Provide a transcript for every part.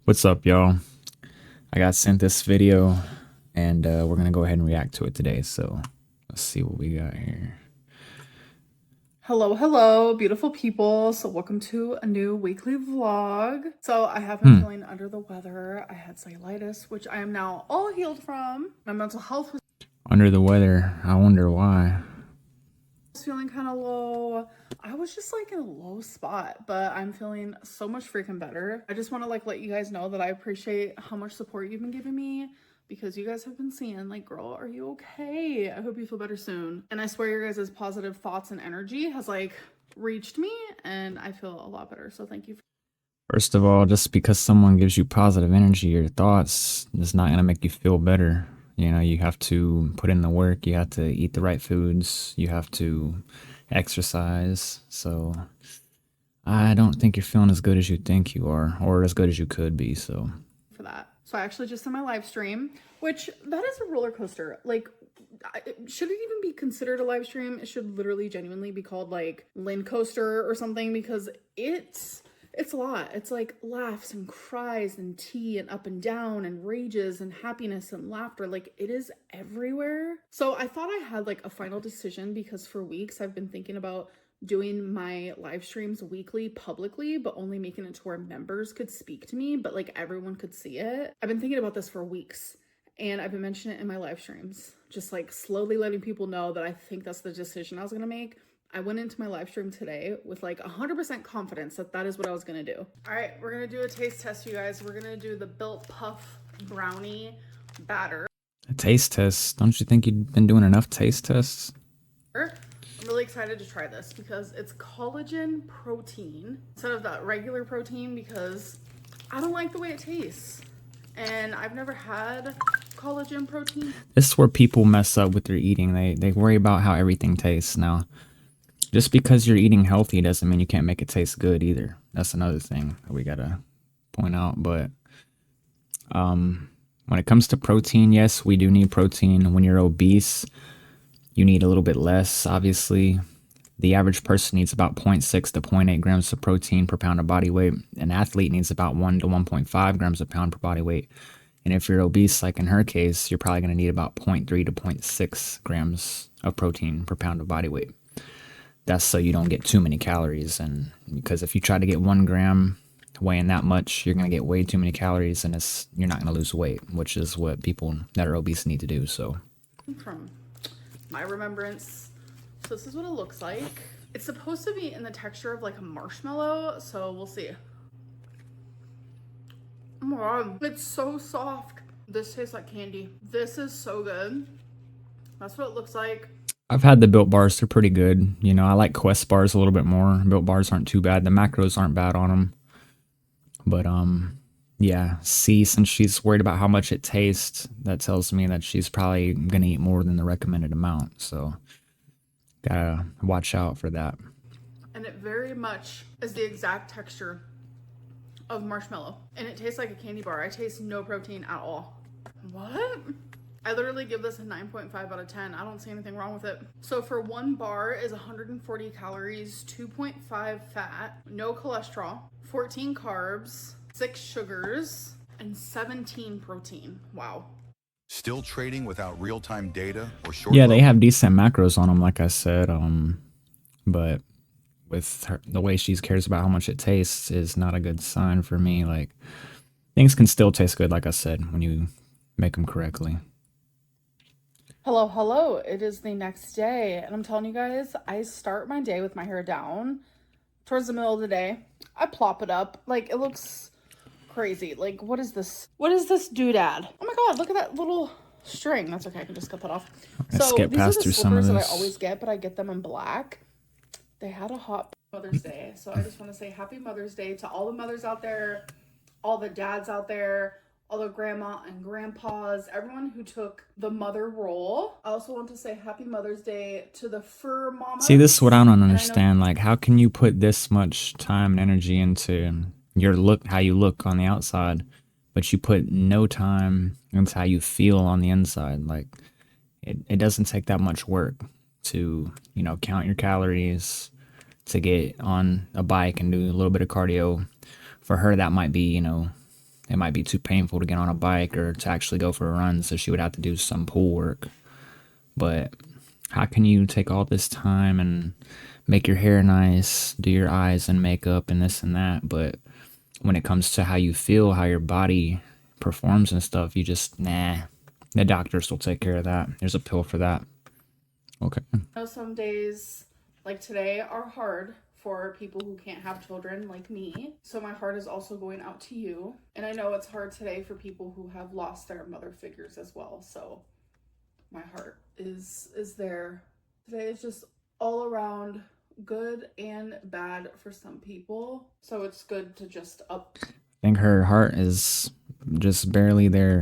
What's up, y'all? I got sent this video and we're gonna go ahead and react to it today. So let's see what we got here. Hello, hello, beautiful people. So welcome to a new weekly vlog. So I have been feeling under the weather. I had cellulitis, which I am now all healed from. My mental health was Under the weather. I wonder why. feeling kind of low. I was just like in a low spot, but I'm feeling so much freaking better. I just want to let you guys know that I appreciate how much support you've been giving me, because you guys have been seeing girl, are you okay? I hope you feel better soon. And I swear your guys' positive thoughts and energy has reached me, and I feel a lot better. So thank you. First of all, just because someone gives you positive energy or thoughts is not gonna make you feel better. You know, you have to put in the work, you have to eat the right foods, you have to exercise. So I don't think you're feeling as good as you think you are, or as good as you could be, so. For that. So I actually just did my live stream, which that is a roller coaster. Should it even be considered a live stream? It should literally genuinely be called Lynn Coaster or something, because it's a lot. It's laughs and cries and tea and up and down and rages and happiness and laughter. It is everywhere. So I thought I had a final decision, because for weeks I've been thinking about doing my live streams weekly publicly, but only making it to where members could speak to me, but everyone could see it. I've been thinking about this for weeks, and I've been mentioning it in my live streams, just slowly letting people know that I think that's the decision I was gonna make. I went into my live stream today with 100% confidence that that is what I was gonna do. All right, we're gonna do a taste test, you guys. We're gonna do the Built Puff brownie batter. A taste test? Don't you think you've been doing enough taste tests? I'm really excited to try this because it's collagen protein instead of that regular protein, because I don't like the way it tastes. And I've never had collagen protein. This is where people mess up with their eating. They worry about how everything tastes. Now, just because you're eating healthy doesn't mean you can't make it taste good either. That's another thing that we gotta point out. But when it comes to protein, yes, we do need protein. When you're obese, you need a little bit less, obviously. The average person needs about 0.6 to 0.8 grams of protein per pound of body weight. An athlete needs about 1 to 1.5 grams a pound per body weight. And if you're obese, like in her case, you're probably going to need about 0.3 to 0.6 grams of protein per pound of body weight. That's so you don't get too many calories. And because if you try to get 1 gram weighing that much, you're going to get way too many calories, and you're not going to lose weight, which is what people that are obese need to do. So from my remembrance, so this is what it looks like. It's supposed to be in the texture of a marshmallow, so we'll see. Oh my god, it's so soft. This tastes like candy. This is so good. That's what it looks like. I've had the Built bars. They're pretty good. You know, I like Quest bars a little bit more. Built bars aren't too bad. The macros aren't bad on them. But yeah, see, since she's worried about how much it tastes, that tells me that she's probably gonna eat more than the recommended amount. So gotta watch out for that. And it very much is the exact texture of marshmallow, and it tastes like a candy bar. I taste no protein at all. What? I literally give this a 9.5 out of 10. I don't see anything wrong with it. So for 1 bar is 140 calories, 2.5 fat, no cholesterol, 14 carbs, 6 sugars, and 17 protein. Wow. Still trading without real-time data or short. Yeah, they have decent macros on them, like I said. But with her, the way she cares about how much it tastes is not a good sign for me. Things can still taste good, like I said, when you make them correctly. Hello, hello. It is the next day, and I'm telling you guys, I start my day with my hair down. Towards the middle of the day, I plop it up. It looks crazy. What is this? What is this doodad? Oh my god, look at that little string. That's okay, I can just cut that off. Let's So skip these are past the through some of slippers that I this. always get, but I get them in black. They had a hot Mother's Day, so I just want to say happy Mother's Day to all the mothers out there, all the dads out there, all the grandma and grandpas, everyone who took the mother role. I also want to say happy Mother's Day to the fur mama. See, this is what I don't understand. How can you put this much time and energy into your look, how you look on the outside, but you put no time into how you feel on the inside? It doesn't take that much work to, count your calories, to get on a bike and do a little bit of cardio. For her, that might be, it might be too painful to get on a bike or to actually go for a run, so she would have to do some pool work. But how can you take all this time and make your hair nice, do your eyes and makeup and this and that, but when it comes to how you feel, how your body performs and stuff, you just, nah, the doctors will take care of that. There's a pill for that. Okay. I know some days like today are hard for people who can't have children like me. So my heart is also going out to you. And I know it's hard today for people who have lost their mother figures as well. So my heart is there. Today is just all around good and bad for some people. So it's good to just up. I think her heart is just barely there.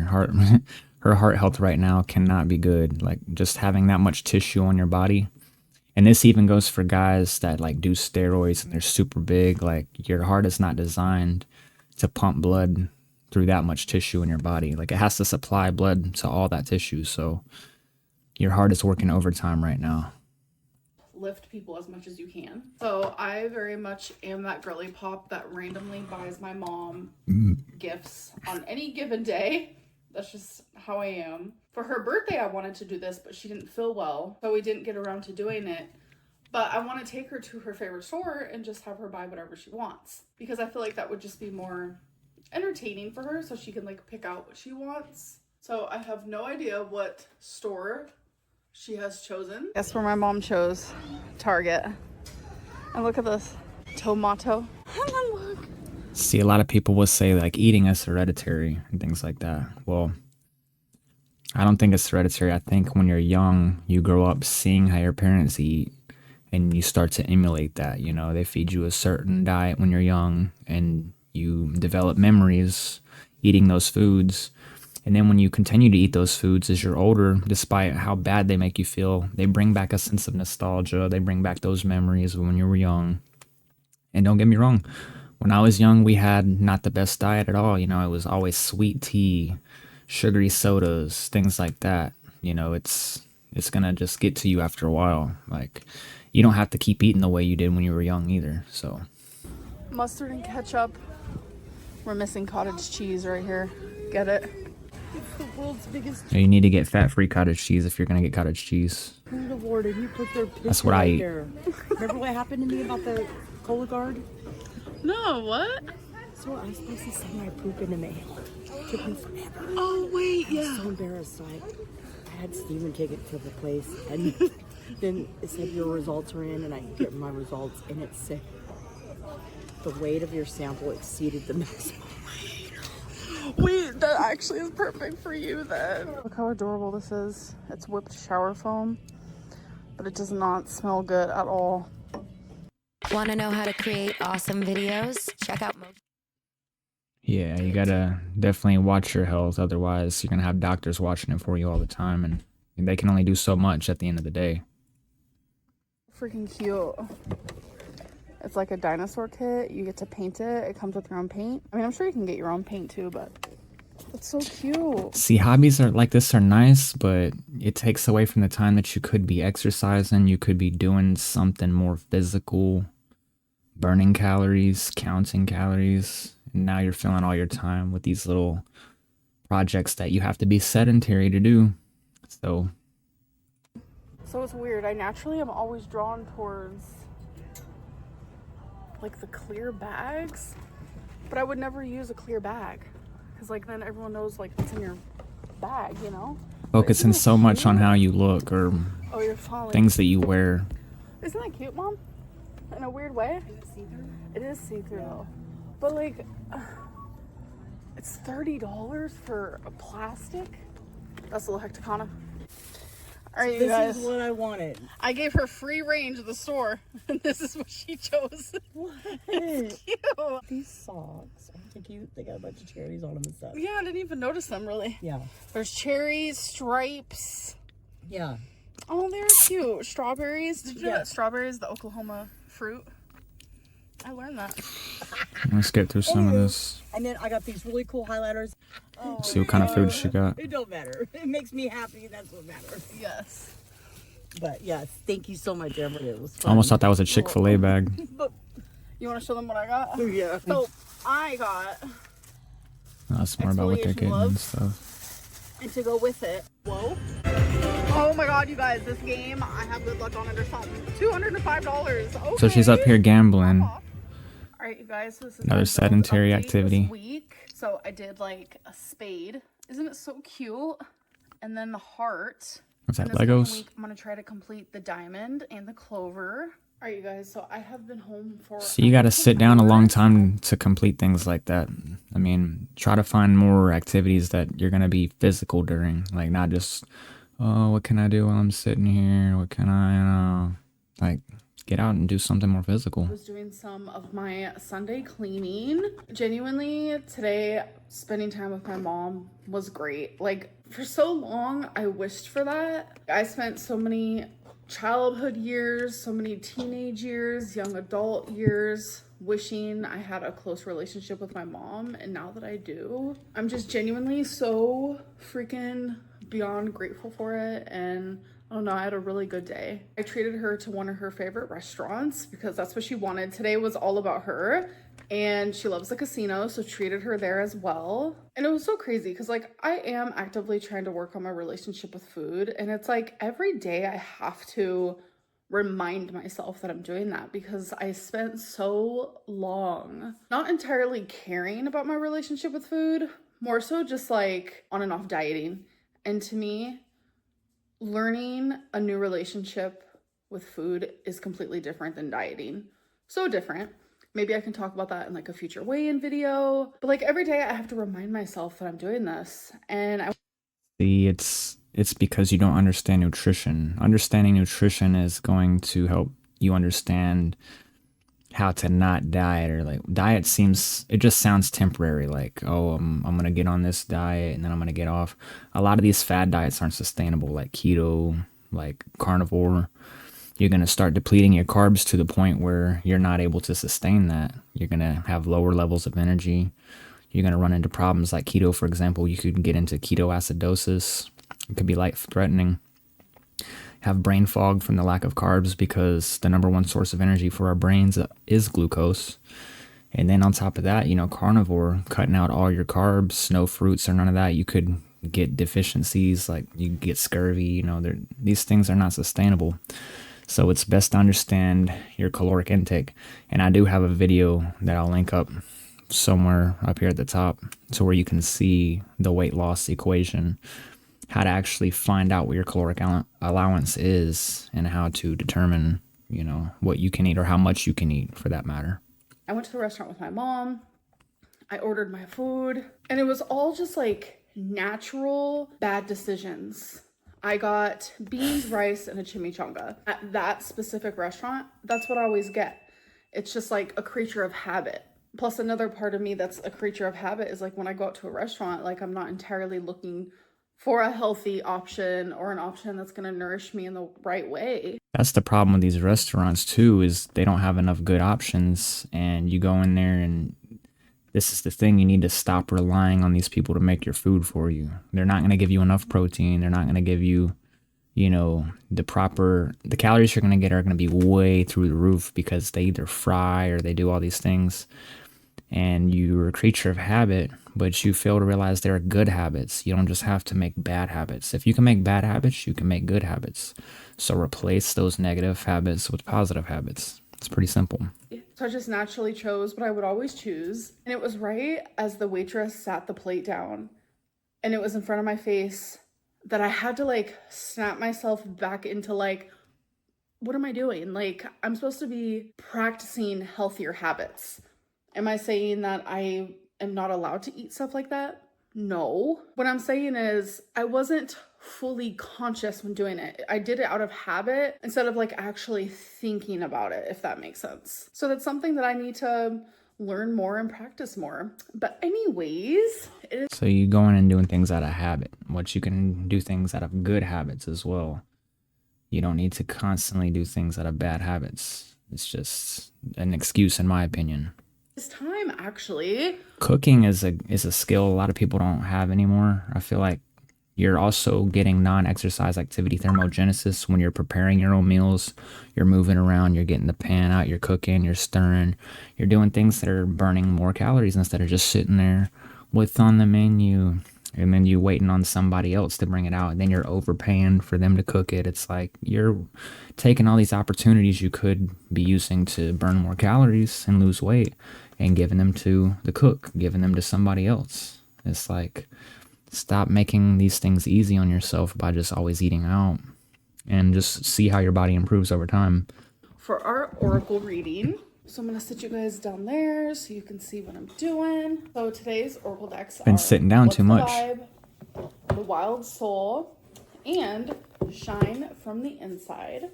Her heart health right now cannot be good. Like just having that much tissue on your body. And this even goes for guys that like do steroids and they're super big. Like your heart is not designed to pump blood through that much tissue in your body. Like it has to supply blood to all that tissue. So your heart is working overtime right now. Lift people as much as you can. So I very much am that girly pop that randomly buys my mom gifts on any given day. That's just how I am. For her birthday, I wanted to do this, but she didn't feel well, so we didn't get around to doing it. But I want to take her to her favorite store and just have her buy whatever she wants, because I feel like that would just be more entertaining for her, so she can like pick out what she wants. So I have no idea what store she has chosen. Guess where my mom chose? Target. And look at this. Tomato. And then look. See, a lot of people will say like eating is hereditary and things like that. Well, I don't think it's hereditary. I think when you're young, you grow up seeing how your parents eat and you start to emulate that. You know, they feed you a certain diet when you're young and you develop memories eating those foods. And then when you continue to eat those foods as you're older, despite how bad they make you feel, they bring back a sense of nostalgia. They bring back those memories when you were young. And don't get me wrong, when I was young, we had not the best diet at all. You know, it was always sweet tea, sugary sodas, things like that. You know, it's going to just get to you after a while. Like, you don't have to keep eating the way you did when you were young either, so. Mustard and ketchup. We're missing cottage cheese right here. Get it? It's the world's biggest. You need to get fat-free cottage cheese if you're going to get cottage cheese. Who'd have ordered? You put their picture That's what I right eat. there. Remember what happened to me about the Cologuard? No, what? So I was supposed to send my poop in the mail. It took me forever. Oh, wait, I was so embarrassed. So I had Steven take it to the place, and then it said your results are in, and I get my results, and it said the weight of your sample exceeded the maximum. Wait, that actually is perfect for you then. Look how adorable this is. It's whipped shower foam, but it does not smell good at all. Want to know how to create awesome videos? Check out Yeah, you gotta definitely watch your health. Otherwise, you're gonna have doctors watching it for you all the time, and they can only do so much at the end of the day. Freaking cute. It's like a dinosaur kit. You get to paint it. It comes with your own paint. I mean, I'm sure you can get your own paint too, but it's so cute. See, hobbies are like this are nice, but it takes away from the time that you could be exercising. You could be doing something more physical, burning calories, counting calories. And now you're filling all your time with these little projects that you have to be sedentary to do. So it's weird. I naturally am always drawn towards like the clear bags, but I would never use a clear bag because like then everyone knows like what's in your bag, you know? focusing so much on how you look or you're falling. things that you wear. Isn't that cute, Mom? In a weird way? Is it see-through? It is see-through though. But like, it's $30 for a plastic? That's a little hecticana. Alright, you guys. This is what I wanted. I gave her free range of the store, and this is what she chose. What? It's cute. These socks are so cute. They got a bunch of cherries on them and stuff. Yeah, I didn't even notice them really. Yeah. There's cherries, stripes. Yeah. Oh, they're cute. Strawberries. Did you know Yeah. that strawberry is the Oklahoma fruit? I learned that. Let's get through some of this. And then I got these really cool highlighters. Oh, See what kind of food she got. it don't matter. It makes me happy. That's what matters. Yes. But yes, thank you so much, Amber. It was fun. Almost thought that was a Chick-fil-A bag. But you want to show them what I got? Yeah. So I got That's more about what they're exfoliation getting and gloves. stuff. And to go with it, whoa. Oh my god, you guys, this game, I have good luck on it or something. $205. Okay. So she's up here gambling. All right, you guys, so this is Another my sedentary build update activity. this week. So I did like a spade. Isn't it so cute? And then the heart. What's that, And this coming Legos? week, I'm gonna try to complete the diamond and the clover. All right, you guys, so I have been home for... So you got to sit down a long time to complete things like that. I mean, try to find more activities that you're going to be physical during. Like, not just, oh, what can I do while I'm sitting here? What can I, like, get out and do something more physical. I was doing some of my Sunday cleaning. Genuinely, today, spending time with my mom was great. Like, for so long, I wished for that. I spent so many childhood years, so many teenage years, young adult years, wishing I had a close relationship with my mom. And now that I do, I'm just genuinely so freaking beyond grateful for it. And oh no, I had a really good day. I treated her to one of her favorite restaurants because that's what she wanted. Today was all about her. And she loves the casino, so treated her there as well. And it was so crazy because, like, I am actively trying to work on my relationship with food. And it's like every day I have to remind myself that I'm doing that because I spent so long not entirely caring about my relationship with food, more so just like on and off dieting. And to me, learning a new relationship with food is completely different than dieting. So different. Maybe I can talk about that in like a future weigh-in video. But like every day I have to remind myself that I'm doing this. And I See, it's because you don't understand nutrition. Understanding nutrition is going to help you understand how to not diet, or like diet seems, it just sounds temporary. Like, oh, I'm gonna get on this diet and then I'm gonna get off. A lot of these fad diets aren't sustainable, like keto, like carnivore. You're going to start depleting your carbs to the point where you're not able to sustain that. You're going to have lower levels of energy. You're going to run into problems like keto, for example. You could get into ketoacidosis. It could be life-threatening. Have brain fog from the lack of carbs because the number one source of energy for our brains is glucose. And then on top of that, you know, carnivore, cutting out all your carbs, no fruits or none of that, you could get deficiencies, like you get scurvy. You know, these things are not sustainable. So it's best to understand your caloric intake. And I do have a video that I'll link up somewhere up here at the top to where you can see the weight loss equation, how to actually find out what your caloric allowance is and how to determine, you know, what you can eat or how much you can eat for that matter. went to the restaurant with my mom. I ordered my food and it was all just like natural bad decisions. I got beans, rice, and a chimichanga at that specific restaurant. That's what I always get. It's just like a creature of habit. Plus another part of me that's a creature of habit is like when I go out to a restaurant, like I'm not entirely looking for a healthy option or an option that's going to nourish me in the right way. That's the problem with these restaurants too, is they don't have enough good options, and you go in there and this is the thing, you need to stop relying on these people to make your food for you. They're not going to give you enough protein. They're not going to give you, you know, the calories you're going to get are going to be way through the roof because they either fry or they do all these things. And you're a creature of habit, but you fail to realize there are good habits. You don't just have to make bad habits. If you can make bad habits, you can make good habits. So replace those negative habits with positive habits. It's pretty simple. So I just naturally chose what I would always choose. And it was right as the waitress sat the plate down and it was in front of my face that I had to like snap myself back into like, what am I doing? Like, I'm supposed to be practicing healthier habits. Am I saying that I am not allowed to eat stuff like that? No. What I'm saying is I wasn't fully conscious when doing it. I did it out of habit instead of like actually thinking about it, if that makes sense. So that's something that I need to learn more and practice more. But anyways, So you going and doing things out of habit, which you can do things out of good habits as well. You don't need to constantly do things out of bad habits. It's just an excuse in my opinion. It's time actually. Cooking is a skill a lot of people don't have anymore. I feel like you're also getting non-exercise activity thermogenesis when you're preparing your own meals. You're moving around, you're getting the pan out, you're cooking, you're stirring, you're doing things that are burning more calories instead of just sitting there what's on the menu, and then you waiting on somebody else to bring it out, and then you're overpaying for them to cook it. It's like you're taking all these opportunities you could be using to burn more calories and lose weight and giving them to the cook, giving them to somebody else. It's like, stop making these things easy on yourself by just always eating out, and just see how your body improves over time. For our oracle reading, so I'm gonna sit you guys down there so you can see what I'm doing. So today's oracle decks Been are sitting down What's too the much. Vibe, The Wild Soul, and Shine from the Inside.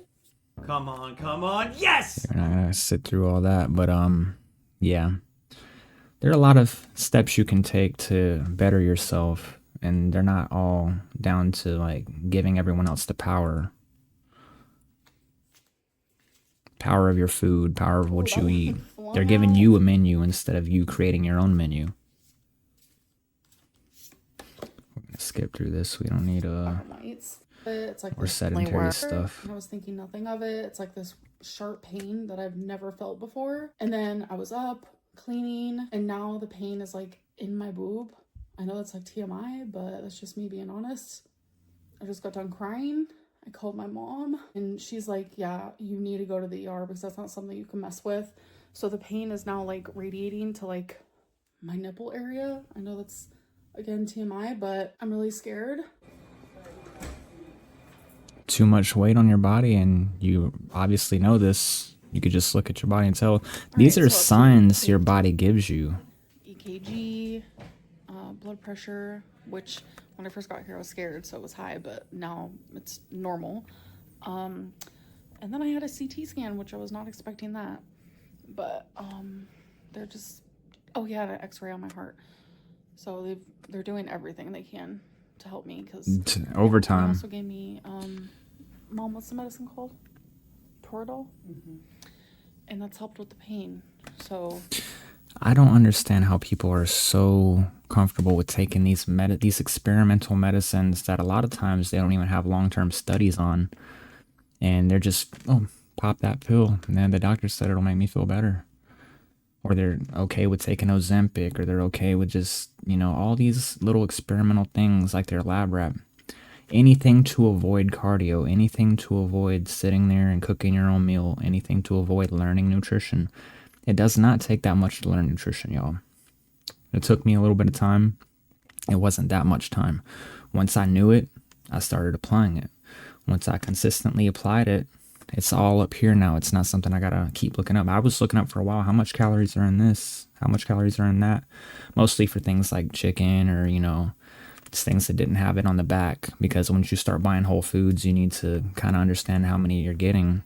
Come on, yes! We're not gonna sit through all that, but yeah, there are a lot of steps you can take to better yourself, and they're not all down to like giving everyone else the power of your food, power of what you eat. They're giving you a menu instead of you creating your own menu. We're gonna skip through this. We don't need Mites. It's like or this sedentary flare, stuff. and I was thinking nothing of it. It's like this sharp pain that I've never felt before. And then I was up cleaning, and now the pain is like in my boob. I know that's like TMI, but that's just me being honest. I just got done crying. I called my mom, and she's like, yeah, you need to go to the ER because that's not something you can mess with. So the pain is now like radiating to like my nipple area. I know that's again TMI, but I'm really scared. Too much weight on your body, and you obviously know this. You could just look at your body and tell. These are so signs your body gives you. EKG, blood pressure, which when I first got here I was scared, so it was high, but now it's normal. And then I had a CT scan, which I was not expecting that. But they're just, oh yeah, an X-ray on my heart. So they're doing everything they can to help me, because they Overtime. also gave me, Mom, what's the medicine called? Toradol? And that's helped with the pain. So I don't understand how people are so comfortable with taking these experimental medicines that a lot of times they don't even have long-term studies on, and they're just, oh, pop that pill, and then the doctor said it'll make me feel better. Or they're okay with taking Ozempic, or they're okay with just, all these little experimental things like their lab rat. Anything to avoid cardio, anything to avoid sitting there and cooking your own meal, anything to avoid learning nutrition. It does not take that much to learn nutrition, y'all. It took me a little bit of time. It wasn't that much time. Once I knew it, I started applying it. Once I consistently applied it, it's all up here now. It's not something I gotta keep looking up. I was looking up for a while. How much calories are in this? How much calories are in that? Mostly for things like chicken, or, it's things that didn't have it on the back. Because once you start buying whole foods, you need to kind of understand how many you're getting.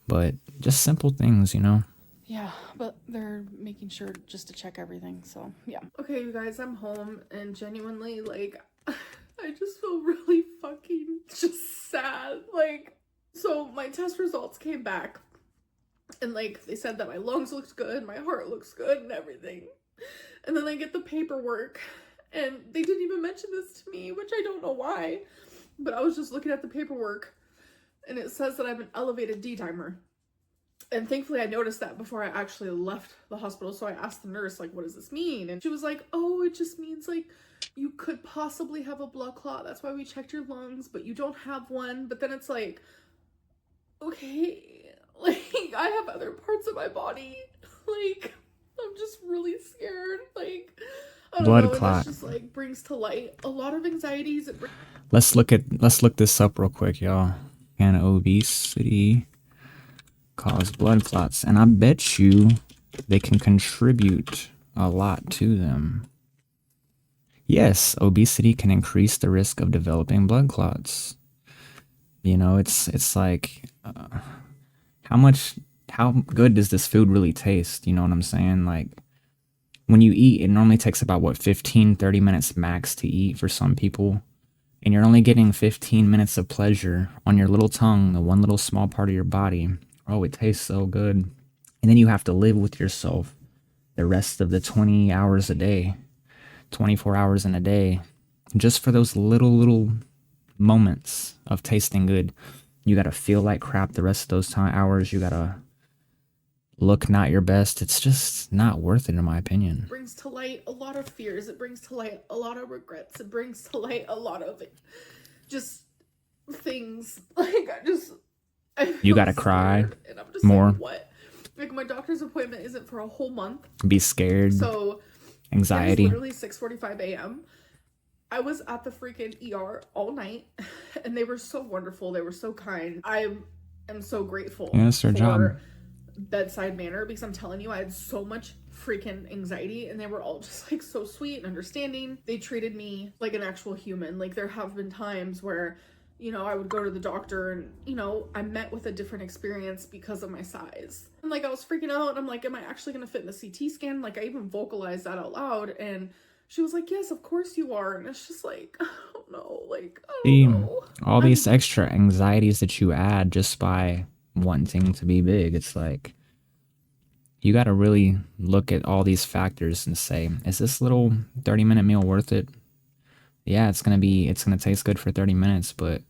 But just simple things, yeah, but they're making sure just to check everything, so yeah. Okay, you guys, I'm home, and genuinely, like, I just feel really fucking just sad. Like, so my test results came back, and like, they said that my lungs looked good, my heart looks good, and everything. And then I get the paperwork, and they didn't even mention this to me, which I don't know why, but I was just looking at the paperwork, and it says that I have an elevated D-dimer. And thankfully I noticed that before I actually left the hospital. So I asked the nurse, like, what does this mean? And she was like, oh, it just means like you could possibly have a blood clot. That's why we checked your lungs, but you don't have one. But then it's like, okay, like I have other parts of my body. Like, I'm just really scared. Like, I don't Blood know. clot. This just like brings to light a lot of anxieties. Let's look this up real quick, y'all. Can obesity cause blood clots? And I bet you they can contribute a lot to them. Yes, obesity can increase the risk of developing blood clots. It's like, how good does this food really taste? You know what I'm saying? Like, when you eat, it normally takes about 15-30 minutes max to eat for some people. And you're only getting 15 minutes of pleasure on your little tongue, the one little small part of your body. Oh, it tastes so good. And then you have to live with yourself the rest of the 20 hours a day, 24 hours in a day, just for those little moments of tasting good. You got to feel like crap the rest of those hours. You got to look not your best, it's just not worth it in my opinion. It brings to light a lot of fears. It brings to light a lot of regrets. It brings to light a lot of just things. Like, You gotta cry and I'm just more. like, what? Like, my doctor's appointment isn't for a whole month. Be scared. So Anxiety. it was literally 6:45 a.m. I was at the freaking ER all night, and they were so wonderful. They were so kind. I am so grateful that's their job. bedside manner, because I'm telling you, I had so much freaking anxiety, and they were all just like so sweet and understanding. They treated me like an actual human. Like, there have been times where, you know, I would go to the doctor and, you know, I met with a different experience because of my size. And like, I was freaking out, and I'm like, am I actually gonna fit in the CT scan? Like, I even vocalized that out loud, and she was like, yes, of course you are. And it's just like, I don't know, like, I don't know. All these extra anxieties that you add just by wanting to be big, it's like, you got to really look at all these factors and say, is this little 30-minute meal worth it? Yeah, it's going to taste good for 30 minutes, but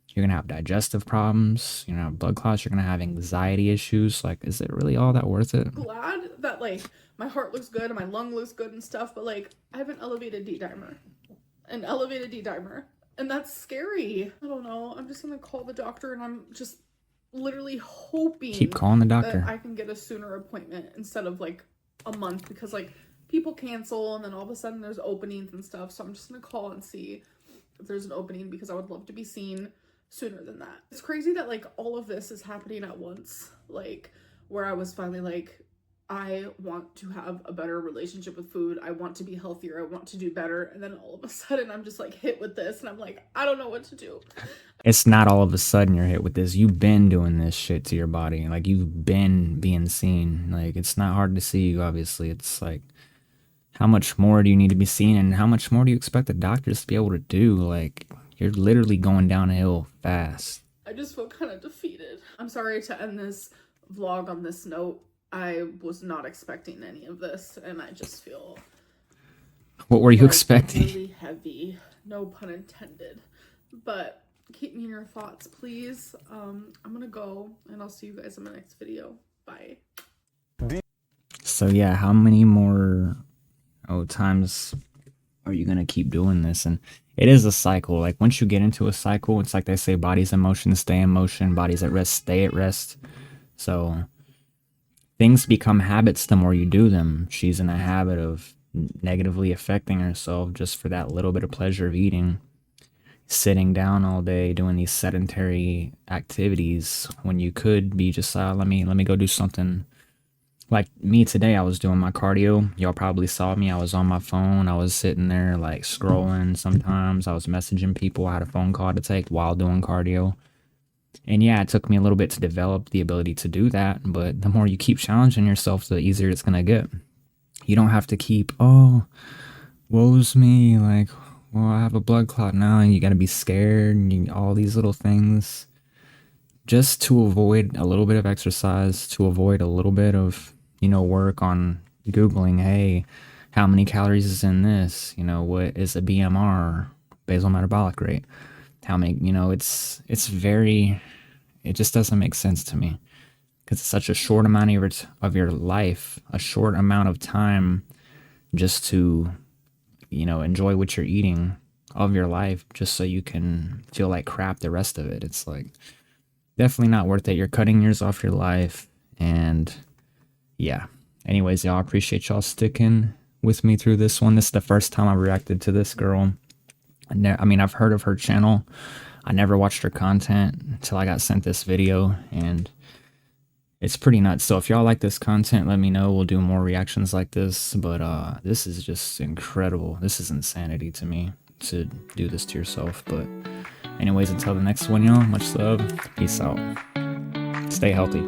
you're going to have digestive problems, you're going to have blood clots, you're going to have anxiety issues. Like, is it really all that worth it? Glad that, like, my heart looks good and my lung looks good and stuff, but like, I have an elevated D-dimer. And that's scary. I don't know. I'm just going to call the doctor, and I'm just literally hoping Keep calling the doctor. that I can get a sooner appointment instead of like a month, because like people cancel and then all of a sudden there's openings and stuff. So I'm just gonna call and see if there's an opening, because I would love to be seen sooner than that. It's crazy that like all of this is happening at once, like where I was finally like, I want to have a better relationship with food. I want to be healthier. I want to do better. And then all of a sudden I'm just like hit with this, and I'm like, I don't know what to do. It's not all of a sudden you're hit with this. You've been doing this shit to your body. Like, you've been being seen. Like, it's not hard to see you, obviously. It's like, how much more do you need to be seen, and how much more do you expect the doctors to be able to do? Like, you're literally going downhill fast. I just feel kind of defeated. I'm sorry to end this vlog on this note. I was not expecting any of this, and I just feel... What were you expecting? Really heavy. No pun intended. But keep me in your thoughts, please. I'm gonna go, and I'll see you guys in my next video. Bye. So yeah, how many more times are you gonna keep doing this? And it is a cycle. Like, once you get into a cycle, it's like they say, bodies in motion stay in motion, bodies at rest stay at rest. So things become habits the more you do them. She's in a habit of negatively affecting herself just for that little bit of pleasure of eating, sitting down all day doing these sedentary activities when you could be just let me go do something. Like me today, I was doing my cardio. Y'all probably saw me. I was on my phone. I was sitting there like scrolling. Sometimes I was messaging people. I had a phone call to take while doing cardio. And yeah, it took me a little bit to develop the ability to do that, but the more you keep challenging yourself, the easier it's gonna get. You don't have to keep, oh, woe's me, like, well, I have a blood clot now, and you gotta be scared, and all these little things. Just to avoid a little bit of exercise, to avoid a little bit of, work on Googling, hey, how many calories is in this? What is a BMR, basal metabolic rate? How many, it just doesn't make sense to me, because it's such a short amount of your life, a short amount of time just to, enjoy what you're eating of your life, just so you can feel like crap the rest of it. It's like, definitely not worth it. You're cutting years off your life. And yeah, anyways, y'all, appreciate y'all sticking with me through this one. This is the first time I reacted to this girl. I've heard of her channel. I never watched her content until I got sent this video, and it's pretty nuts. So if y'all like this content, let me know. We'll do more reactions like this. But this is just incredible. This is insanity to me, to do this to yourself. But anyways, until the next one, y'all, much love. Peace out. Stay healthy.